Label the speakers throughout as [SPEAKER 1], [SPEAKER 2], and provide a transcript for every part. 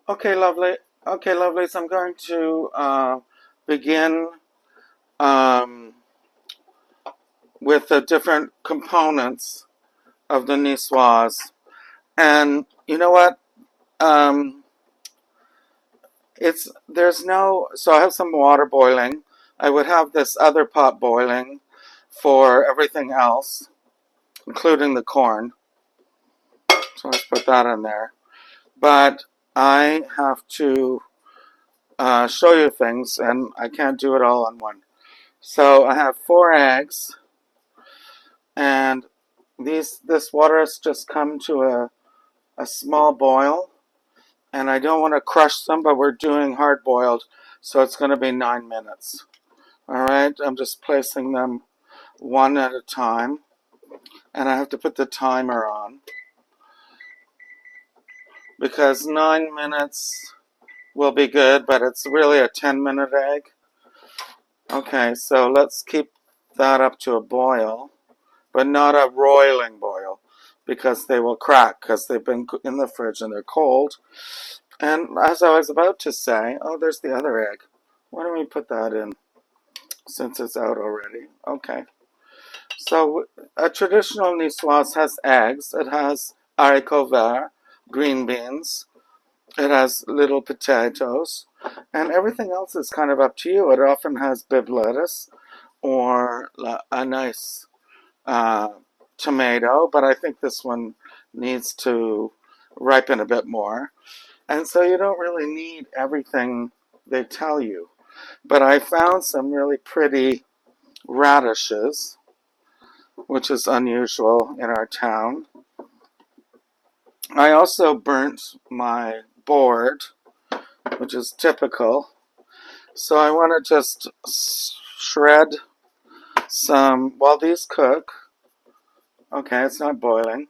[SPEAKER 1] Okay, lovely. Okay, lovelies, I'm going to begin um, with the different components of the niçoise. And you know what? Um, there's no, so I have some water boiling. I would have this other pot boiling for everything else, including the corn. So let's put that in there. But I have to show you things, and I can't do it all on one. So I have 4 eggs, and this water has just come to a small boil, and I don't want to crush them, but we're doing hard boiled, so it's going to be 9 minutes. All right, I'm just placing them one at a time, and I have to put the timer on because 9 minutes will be good, but it's really a 10-minute egg. Okay, so let's keep that up to a boil, but not a roiling boil, because they will crack because they've been in the fridge and they're cold. And as I was about to say, oh, there's the other egg. Why don't we put that in since it's out already? Okay. So a traditional niçoise has eggs. It has haricots verts, green beans. It has little potatoes. And everything else is kind of up to you. It often has bib lettuce or a nice tomato, but I think this one needs to ripen a bit more. And so you don't really need everything they tell you. But I found some really pretty radishes, which is unusual in our town. I also burnt my board, which is typical. So I want to just shred some while these cook. Okay, it's not boiling.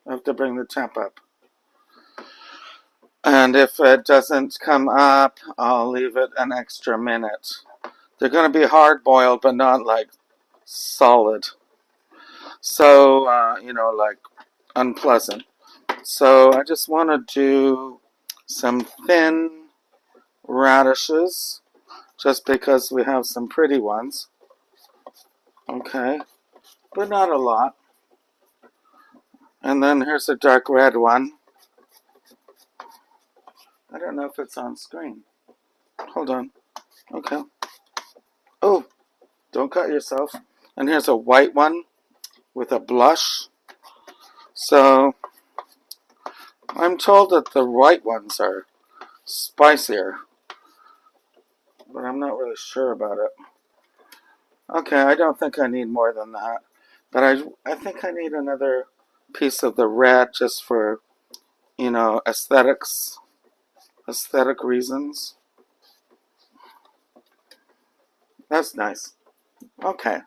[SPEAKER 1] I have to bring the temp up. And if it doesn't come up, I'll leave it an extra minute. They're going to be hard boiled, but not like solid. So, like unpleasant. So I just want to do some thin radishes, just because we have some pretty ones. Okay, but not a lot. And then here's a dark red one. I don't know if it's on screen. Hold on. Okay. Oh, don't cut yourself. And here's a white one with a blush. So I'm told that the white ones are spicier, but I'm not really sure about it. Okay, I don't think I need more than that. But I think I need another piece of the red just for, aesthetic reasons. That's nice. Okay.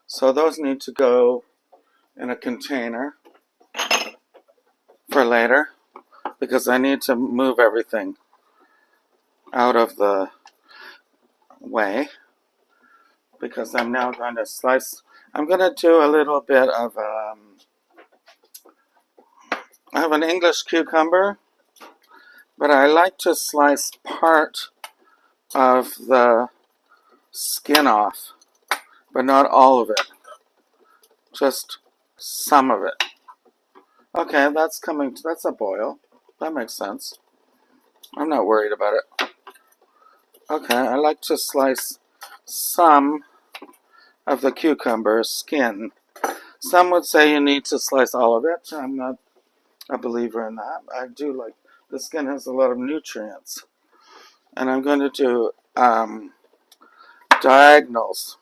[SPEAKER 1] So those need to go in a container for later because I need to move everything out of the way because I'm now going to slice. I'm going to do a little bit of I have an English cucumber, but I like to slice part of the skin off, but not all of it, just some of it. Okay, that's a boil. That makes sense. I'm not worried about it. Okay, I like to slice some of the cucumber skin. Some would say you need to slice all of it. I'm not a believer in that. I do like the skin has a lot of nutrients. And I'm going to do diagonals.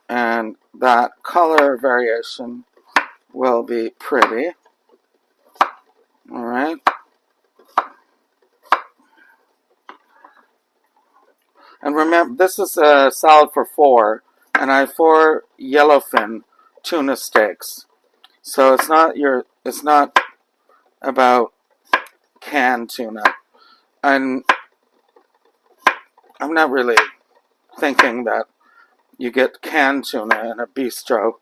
[SPEAKER 1] And that color variation will be pretty. All right. And remember, this is a salad for 4, and I have 4 yellowfin tuna steaks. So it's not about canned tuna. And I'm not really thinking that you get canned tuna in a bistro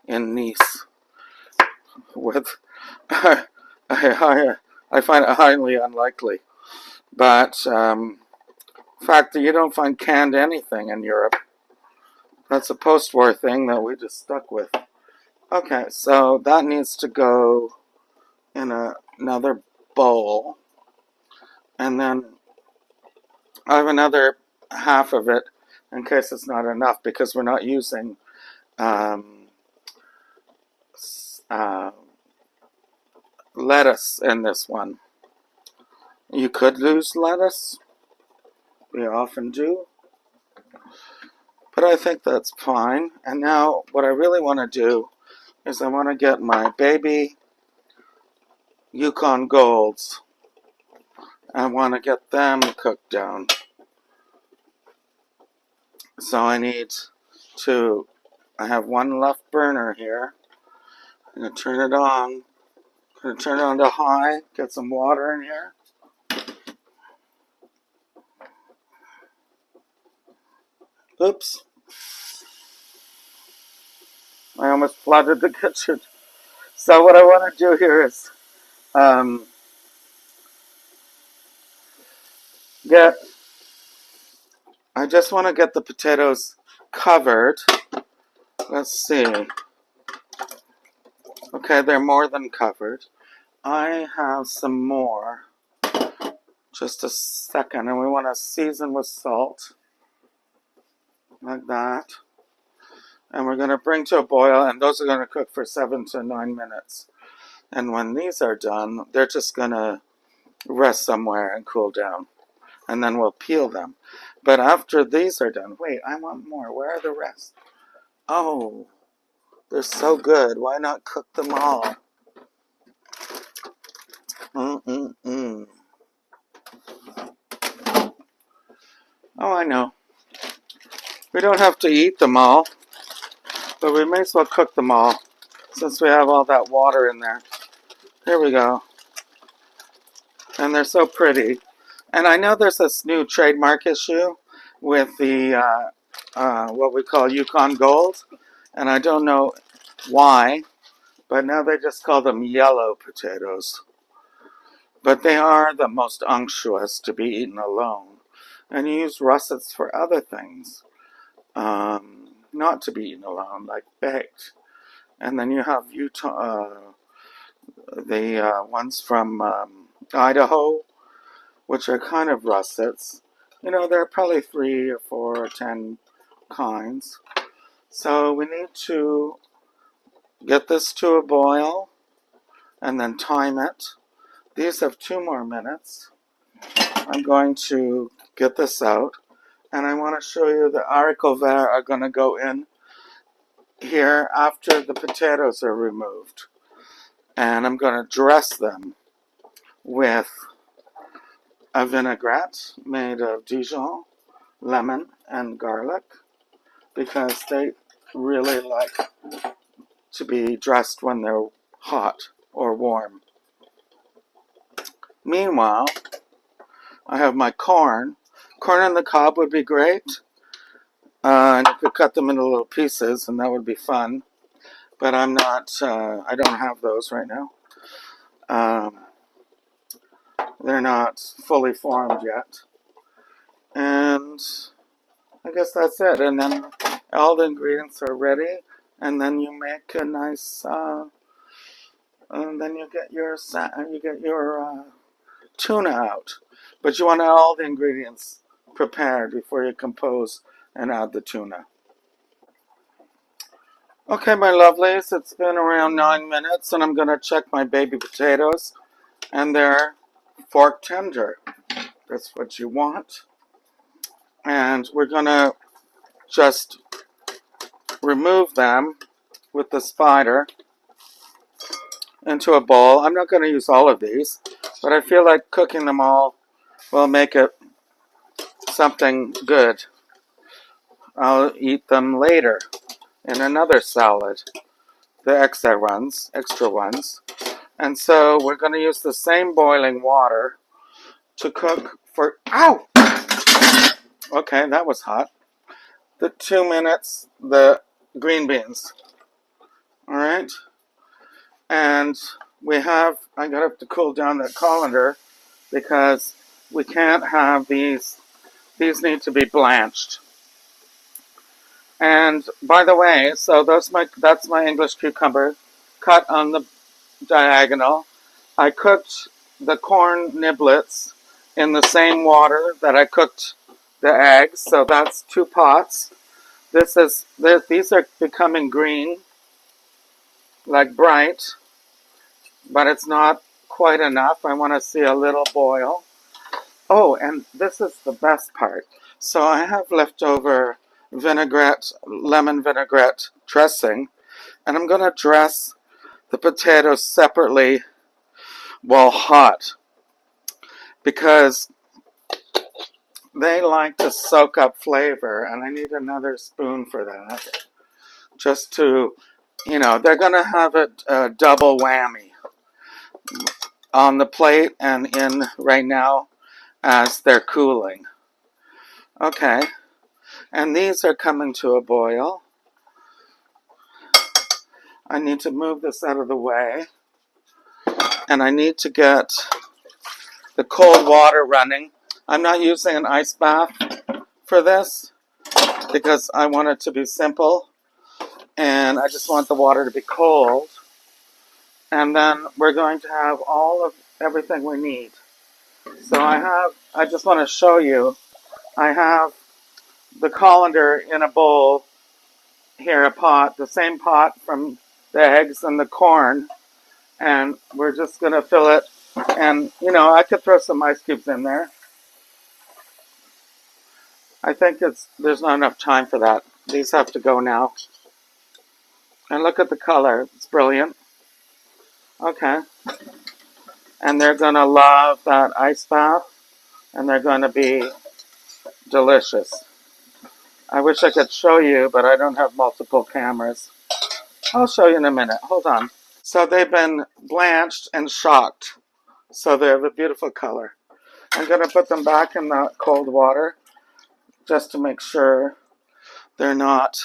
[SPEAKER 1] in Nice with a I find it highly unlikely. But the fact that you don't find canned anything in Europe, that's a post-war thing that we just stuck with. Okay, so that needs to go in another bowl. And then I have another half of it in case it's not enough because we're not using lettuce in this one. You could lose lettuce. We often do. But I think that's fine. And now what I really want to do is I want to get my baby Yukon Golds. I want to get them cooked down. So I have one left burner here. I'm going to turn it on. I'm going to turn it on to high, get some water in here. Oops. I almost flooded the kitchen. So what I want to do here is I just want to get the potatoes covered. Let's see. Okay, they're more than covered. I have some more. Just a second, and we want to season with salt. Like that. And we're going to bring to a boil, and those are going to cook for 7 to 9 minutes. And when these are done, they're just going to rest somewhere and cool down. And then we'll peel them. But after these are done, wait, I want more. Where are the rest? Oh, they're so good. Why not cook them all? Oh, I know. We don't have to eat them all, but we may as well cook them all since we have all that water in there. Here we go. And they're so pretty. And I know there's this new trademark issue with the what we call Yukon Gold, and I don't know why, but now they just call them yellow potatoes. But they are the most unctuous to be eaten alone, and you use russets for other things, not to be eaten alone, like baked. And then you have the ones from Idaho, which are kind of russets. You know, there are probably 3 or 4 or 10 kinds. So we need to get this to a boil and then time it. These have 2 more minutes. I'm going to get this out, and I want to show you the haricots verts are going to go in here after the potatoes are removed. And I'm going to dress them with a vinaigrette made of Dijon, lemon, and garlic, because they really like to be dressed when they're hot or warm. Meanwhile, I have my corn. Corn on the cob would be great. And you could cut them into little pieces, and that would be fun. But I don't have those right now. They're not fully formed yet. And I guess that's it. And then all the ingredients are ready. And then you make a nice, and then you get your tuna out. But you want all the ingredients prepared before you compose and add the tuna. Okay, my lovelies, it's been around 9 minutes, and I'm going to check my baby potatoes, and they're fork tender. That's what you want. And we're going to just remove them with the spider into a bowl. I'm not going to use all of these, but I feel like cooking them all will make it something good. I'll eat them later in another salad, the extra ones. And so we're going to use the same boiling water to cook for, ow! Okay, that was hot. The 2 minutes, the green beans. All right? And I got to cool down the colander because we can't have these need to be blanched. And by the way, so that's my English cucumber cut on the diagonal. I cooked the corn niblets in the same water that I cooked the eggs, so that's 2 pots. These are becoming green, like bright, but it's not quite enough. I want to see a little boil. Oh, and this is the best part. So I have leftover lemon vinaigrette dressing, and I'm going to dress the potatoes separately while hot because they like to soak up flavor, and I need another spoon for that. Just to, they're going to have a double whammy on the plate and in right now as they're cooling. Okay, and these are coming to a boil. I need to move this out of the way, and I need to get the cold water running. I'm not using an ice bath for this because I want it to be simple, and I just want the water to be cold. And then we're going to have all of everything we need. So I just want to show you, I have the colander in a bowl here, a pot, the same pot from the eggs and the corn, and we're just going to fill it. And, I could throw some ice cubes in there. I think there's not enough time for that. These have to go now. And look at the color. It's brilliant. Okay. And they're going to love that ice bath, and they're going to be delicious. I wish I could show you, but I don't have multiple cameras. I'll show you in a minute. Hold on. So they've been blanched and shocked. So they have a beautiful color. I'm going to put them back in the cold water just to make sure they're not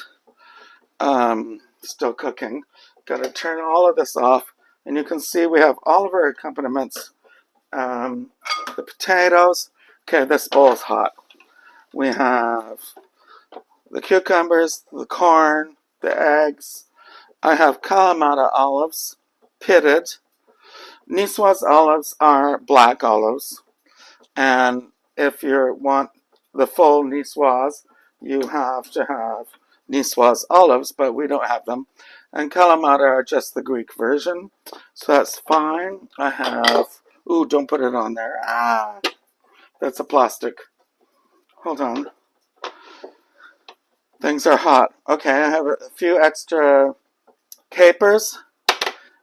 [SPEAKER 1] still cooking. Got to turn all of this off. And you can see we have all of our accompaniments. The potatoes. Okay, this bowl is hot. We have the cucumbers, the corn, the eggs. I have Kalamata olives, pitted. Niçoise olives are black olives. And if you want the full Niçoise, you have to have Niçoise olives, but we don't have them. And Kalamata are just the Greek version, so that's fine. I have, don't put it on there. That's a plastic. Hold on. Things are hot. Okay, I have a few extra capers,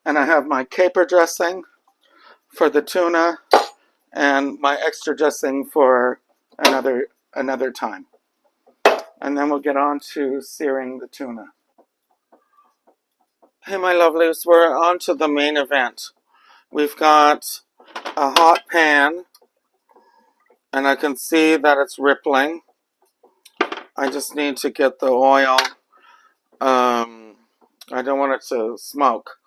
[SPEAKER 1] and I have my caper dressing for the tuna, and my extra dressing for another time. And then we'll get on to searing the tuna. Hey, my lovelies, we're on to the main event. We've got a hot pan, and I can see that it's rippling. I just need to get the oil. I don't want it to smoke.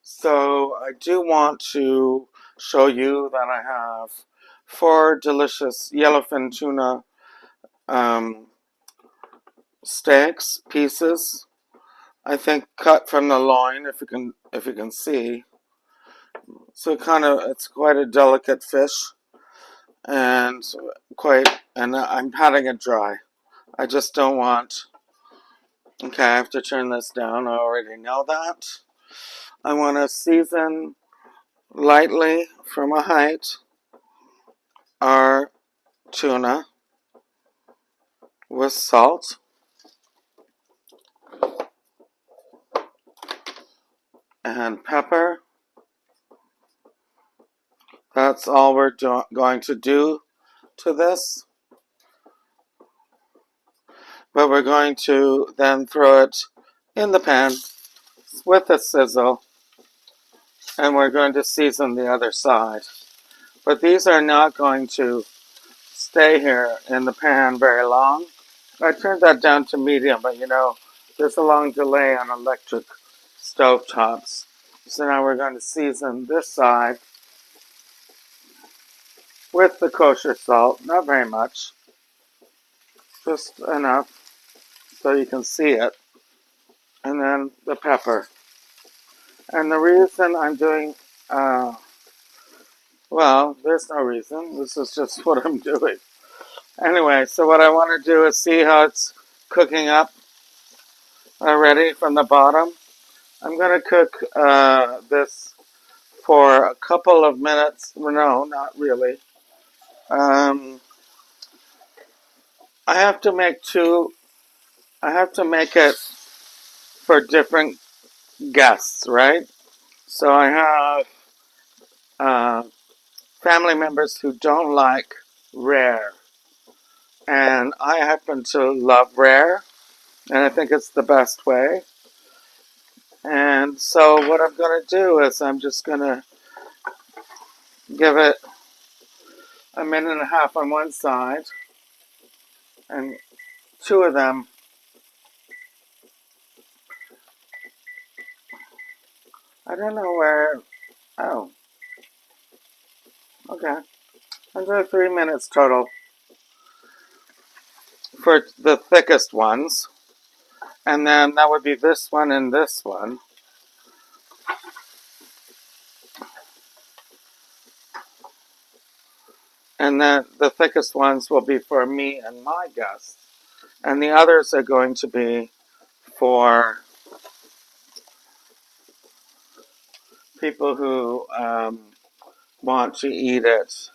[SPEAKER 1] So I do want to show you that I have 4 delicious yellowfin tuna steaks, pieces. I think cut from the loin, if you can see. So it's quite a delicate fish, and I'm patting it dry. I just don't want. Okay, I have to turn this down. I already know that. I want to season lightly from a height our tuna with salt and pepper. That's all we're going to do to this. But we're going to then throw it in the pan with a sizzle, and we're going to season the other side. But these are not going to stay here in the pan very long. I turned that down to medium, but there's a long delay on electric stovetops. So now we're going to season this side with the kosher salt, not very much, just enough so you can see it, and then the pepper. And the reason I'm doing, well, there's no reason, this is just what I'm doing. Anyway, so what I want to do is see how it's cooking up already from the bottom. I'm going to cook this for a couple of minutes. No, not really. I have to make it for different guests, right? So I have family members who don't like rare. And I happen to love rare, and I think it's the best way. And so what I'm going to do is I'm just going to give it a minute and a half on one side, and two of them, I don't know where, oh, okay. Under 3 minutes total for the thickest ones. And then that would be this one and this one. And then the thickest ones will be for me and my guests. And the others are going to be for people who want to eat it,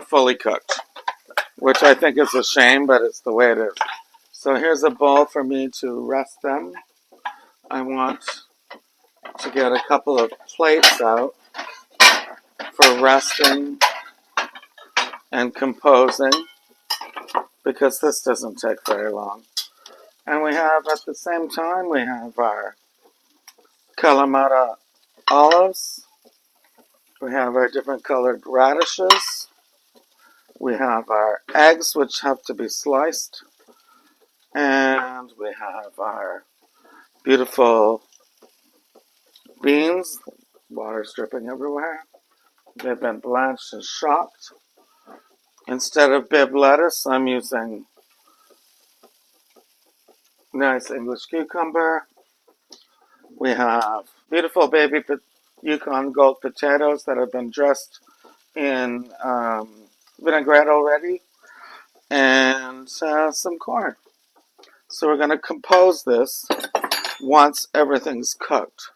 [SPEAKER 1] fully cooked. Which I think is a shame, but it's the way it is. So here's a bowl for me to rest them. I want to get a couple of plates out for resting and composing, because this doesn't take very long. And we have, at the same time, we have our Kalamata olives. We have our different colored radishes. We have our eggs, which have to be sliced. And we have our beautiful beans. Water's dripping everywhere. They've been blanched and chopped. Instead of Bibb lettuce, I'm using nice English cucumber. We have beautiful baby Yukon Gold potatoes that have been dressed in vinaigrette already, and some corn. So we're going to compose this once everything's cooked.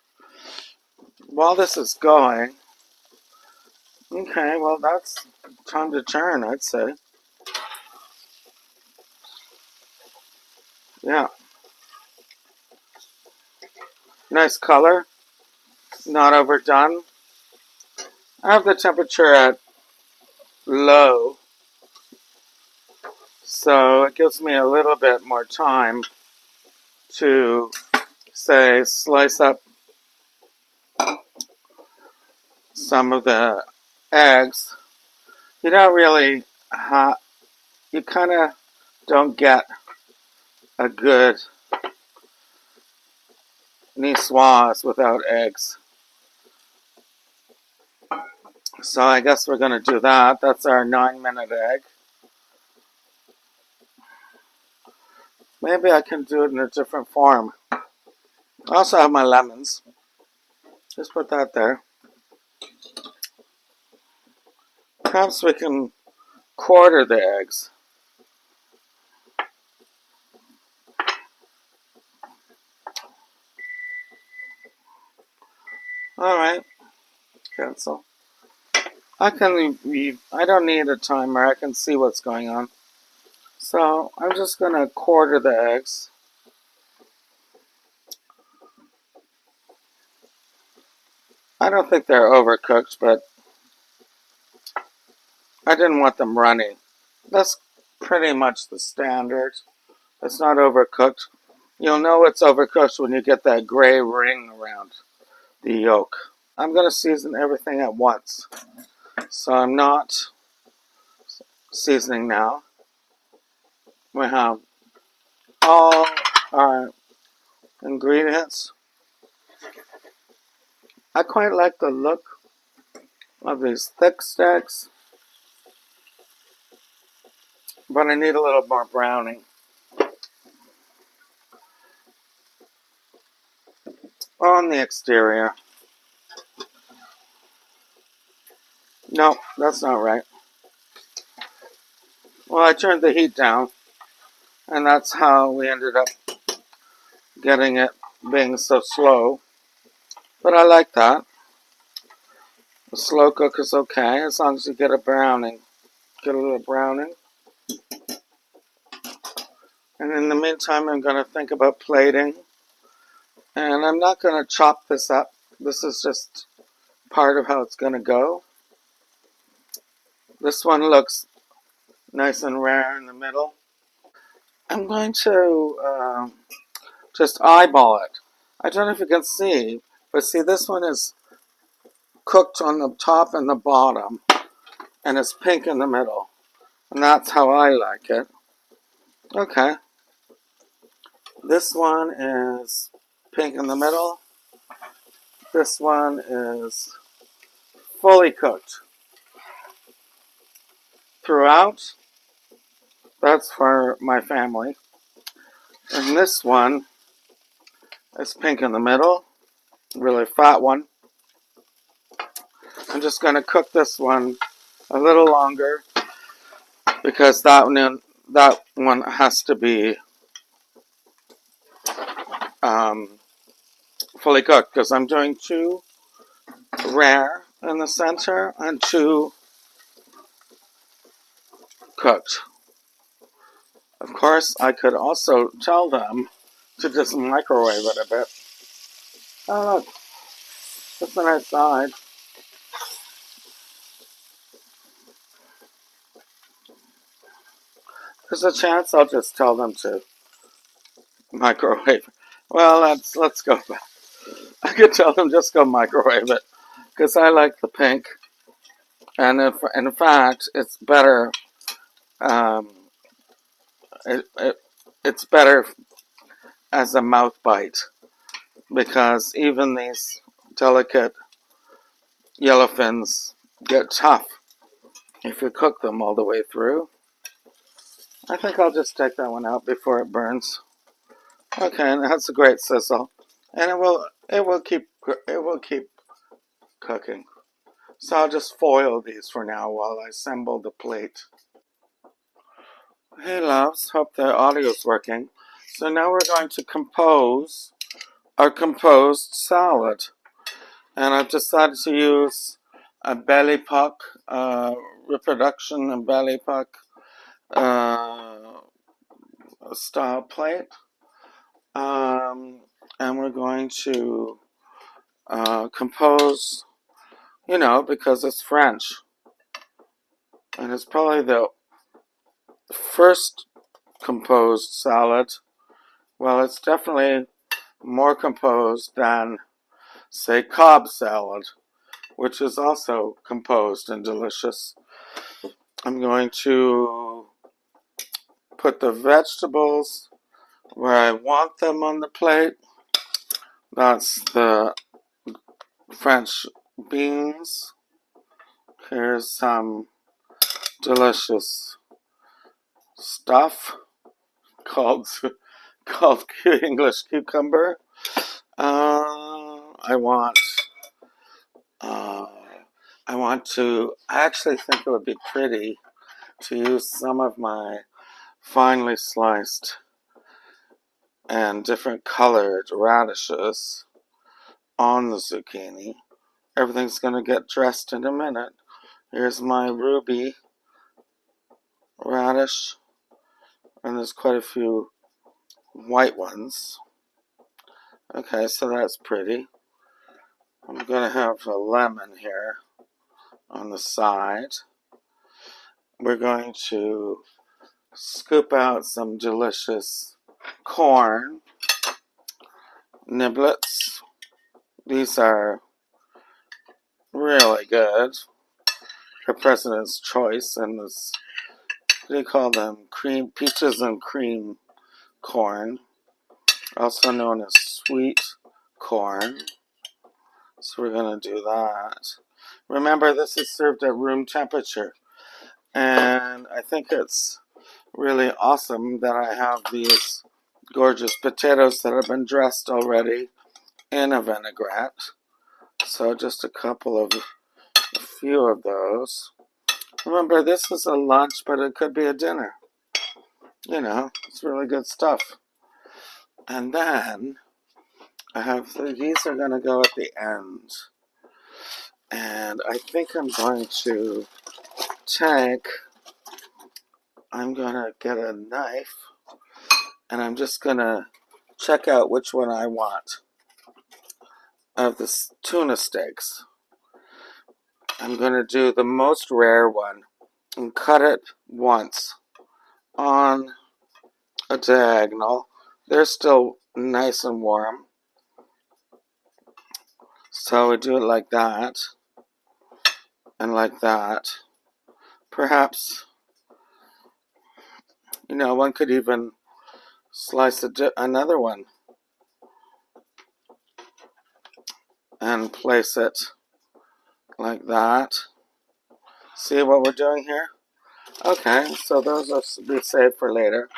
[SPEAKER 1] While this is going, okay, well, that's time to turn, I'd say. Yeah. Nice color. Not overdone. I have the temperature at low, so it gives me a little bit more time to, say, slice up some of the eggs. You don't really you kind of don't get a good niçoise without eggs. So I guess we're going to do that. That's our 9-minute egg. Maybe I can do it in a different form. I also have my lemons. Just put that there. Perhaps we can quarter the eggs. Alright. Cancel. I don't need a timer. I can see what's going on. So I'm just going to quarter the eggs. I don't think they're overcooked, but I didn't want them runny. That's pretty much the standard. It's not overcooked. You'll know it's overcooked when you get that gray ring around the yolk. I'm going to season everything at once. So I'm not seasoning now. We have all our ingredients. I quite like the look of these thick steaks, but I need a little more browning on the exterior. No, that's not right. Well, I turned the heat down, and that's how we ended up getting it being so slow. But I like that. The slow cook is okay as long as you get a browning. Get a little browning. And in the meantime, I'm going to think about plating. And I'm not going to chop this up. This is just part of how it's going to go. This one looks nice and rare in the middle. I'm going to just eyeball it. I don't know if you can see, but see, this one is cooked on the top and the bottom, and it's pink in the middle. And that's how I like it. Okay. This one is pink in the middle. This one is fully cooked throughout. That's for my family. And this one is pink in the middle. Really fat one. I'm just going to cook this one a little longer because that one has to be fully cooked because I'm doing two rare in the center and two cooked. Of course, I could also tell them to just microwave it a bit. Oh, look, that's a nice side. There's a chance I'll just tell them to microwave. Well, let's go back. I could tell them just go microwave it because I like the pink, and if in fact it's better. Um, it's better as a mouth bite because even these delicate yellowfins get tough if you cook them all the way through. I think I'll just take that one out before it burns. Okay, and that's a great sizzle, and it will keep cooking. So I'll just foil these for now while I assemble the plate. Hey loves, hope the audio's working. So now we're going to compose our composed salad. And I've decided to use a belly puck, reproduction and belly puck style plate. And we're going to compose, because it's French. And it's probably the first composed salad. Well, it's definitely more composed than, say, Cobb salad, which is also composed and delicious. I'm going to put the vegetables where I want them on the plate. That's the French beans. Here's some delicious stuff called English cucumber. I want to. I actually think it would be pretty to use some of my finely sliced and different colored radishes on the zucchini. Everything's going to get dressed in a minute. Here's my ruby radish, and there's quite a few white ones. Okay, so that's pretty. I'm going to have a lemon here on the side. We're going to scoop out some delicious corn niblets. These are really good. The President's Choice, and this, what do you call them? Peaches and cream corn. also known as sweet corn. So we're going to do that. Remember, this is served at room temperature. And I think it's really awesome that I have these gorgeous potatoes that have been dressed already in a vinaigrette. So just a few of those. Remember, this is a lunch, but it could be a dinner. You know, it's really good stuff. And then I have these are going to go at the end. And I think I'm going to get a knife, and I'm just going to check out which one I want of the tuna steaks. I'm going to do the most rare one and cut it once on a diagonal. They're still nice and warm. So we do it like that and like that. Perhaps, you know, one could even slice another one and place it like that. See what we're doing here? Okay, so those will be saved for later.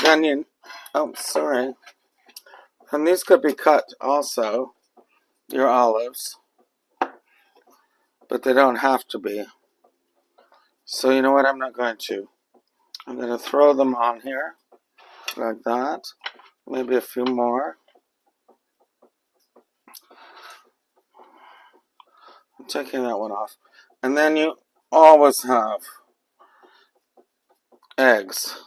[SPEAKER 1] Then and these could be cut also, your olives, but they don't have to be. So you know what, I'm not going to. I'm going to throw them on here, like that. Maybe a few more. I'm taking that one off. And then you always have eggs.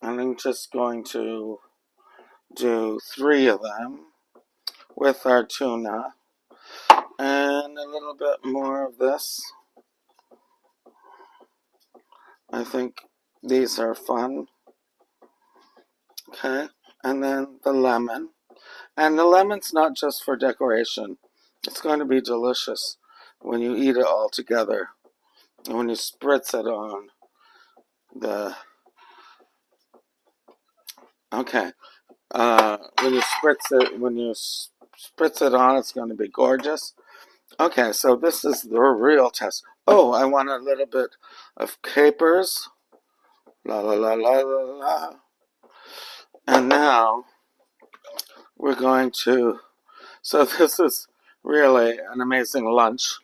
[SPEAKER 1] And I'm just going to do 3 of them with our tuna. And a little bit more of this. I think these are fun. Okay. And then the lemon. And the lemon's not just for decoration. It's going to be delicious when you eat it all together. And when you spritz it on the... Okay. When you spritz it on, it's going to be gorgeous. Okay, so this is the real test. Oh, I want a little bit of capers. La la la la la la. And now we're going to... So this is really an amazing lunch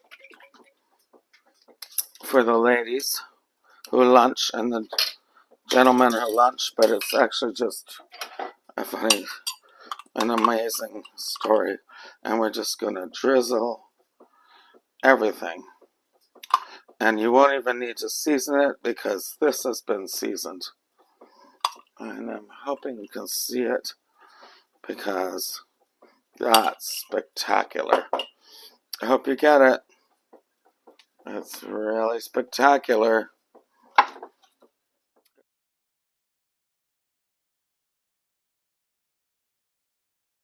[SPEAKER 1] for the ladies who lunch and the gentlemen who lunch, but it's actually just an amazing story. And we're just going to drizzle everything. And you won't even need to season it because this has been seasoned. And I'm hoping you can see it because that's spectacular. I hope you get it. It's really spectacular.